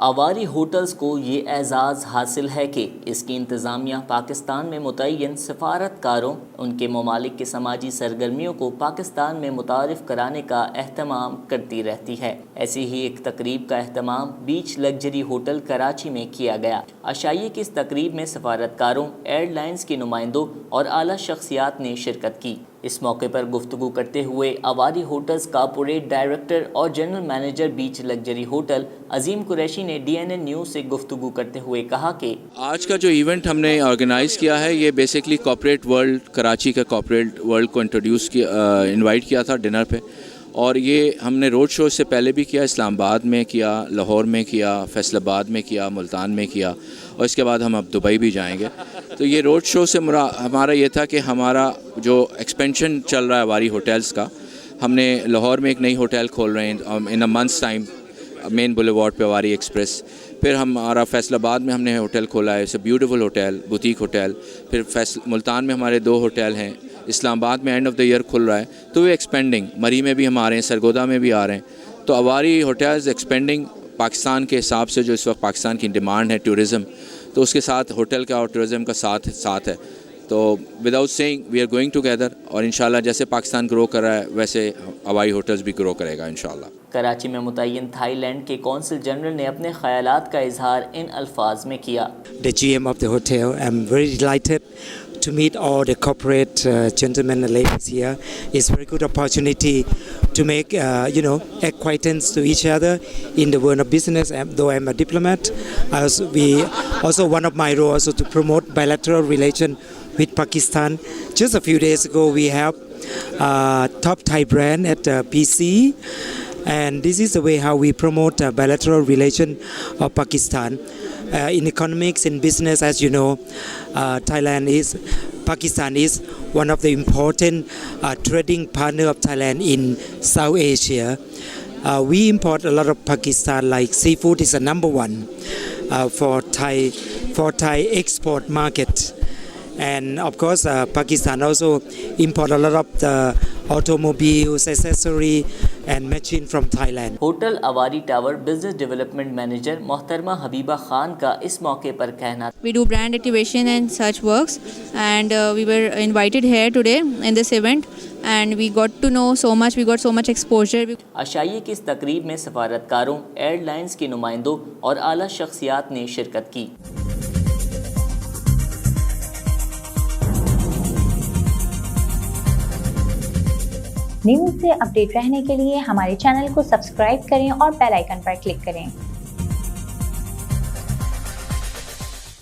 Avari hotels کو یہ اعزاز حاصل ہے کہ اس کی انتظامیہ پاکستان میں متعین سفارتکاروں ان کے ممالک کے سماجی سرگرمیوں کو پاکستان میں متعارف کرانے کا اہتمام کرتی رہتی ہے۔ ایسی ہی ایک تقریب کا اہتمام بیچ لگژری ہوٹل کراچی میں کیا گیا۔ عشائیے کی اس تقریب میں سفارتکاروں، ایئر لائنز کے نمائندوں اور اعلیٰ شخصیات نے شرکت کی۔ اس موقع پر گفتگو کرتے ہوئے آواری ہوٹلز کارپوریٹ ڈائریکٹر اور جنرل مینیجر بیچ لگژری ہوٹل عظیم قریشی نے ڈی این این نیوز سے گفتگو کرتے ہوئے کہا کہ آج کا جو ایونٹ ہم نے آرگنائز کیا ہے یہ بیسکلی کارپوریٹ ورلڈ کراچی کا کارپوریٹ ورلڈ کو انوائٹ کیا تھا ڈنر پہ، اور یہ ہم نے روڈ شو سے پہلے بھی کیا، اسلام آباد میں کیا، لاہور میں کیا، فیصل آباد میں کیا، ملتان میں کیا، اور اس کے بعد ہم اب دبئی بھی جائیں گے۔ تو یہ روڈ شو سے ہمارا یہ تھا کہ ہمارا جو ایکسپینشن چل رہا ہے آواری ہوٹلز کا، ہم نے لاہور میں ایک نئی ہوٹل کھول رہے ہیں ان اے منتھس ٹائم، مین بولیوارڈ پہ آواری ایکسپریس۔ پھر ہمارا فیصل آباد میں ہم نے ہوٹل کھولا ہے، it's a beautiful hotel, boutique hotel. پھر ملتان میں ہمارے 2 ہوٹل ہیں، اسلام آباد میں اینڈ آف دا ایئر کھل رہا ہے، تو وہ ایکسپینڈنگ، مری میں بھی ہم آ رہے ہیں، سرگودا میں بھی آ رہے ہیں۔ تو آواری ہوٹلز ایکسپینڈنگ پاکستان کے حساب سے، جو اس وقت پاکستان کی ڈیمانڈ ہے ٹورزم، تو اس کے ساتھ ہوٹل کا اور ٹورزم کا ساتھ ہے۔ تو without seeing we are going together, اور انشاءاللہ جیسے پاکستان گرو کر رہا ہے ویسے آواری ہوٹلز بھی گرو کرے گا انشاءاللہ۔ کراچی میں متعین تھائی لینڈ کے کونسل جنرل نے اپنے خیالات کا اظہار ان الفاظ میں کیا۔ The GM of the hotel, I'm very delighted to meet all the corporate gentlemen and ladies here. It's a very good opportunity to make acquaintance to each other in the world of business. Though I'm a diplomat, also one of my roles also to promote bilateral relation with Pakistan. Just a few days ago, we have top Thai brand at PC. And this is the way how we promote bilateral relation of Pakistan. In economics, in business, as you know, Pakistan is one of the important trading partner of Thailand in South Asia. We import a lot of Pakistan, like seafood is the number one for Thai export market. And of course, Pakistan also import a lot of the automobiles, accessory and machine from Thailand. Hotel Avari tower business development manager محترمہ حبیبہ خان کا اس موقع پر کہنا، We do brand activation and such works, and we were invited here today in this event, and we got to know so much, we got so much exposure. عشائیے کی اس تقریب میں سفارتکاروں، year lines کے نمائندوں اور اعلیٰ شخصیات نے شرکت کی۔ نیوز سے اپڈیٹ رہنے کے لیے ہمارے چینل کو سبسکرائب کریں اور بیل آئیکن پر کلک کریں۔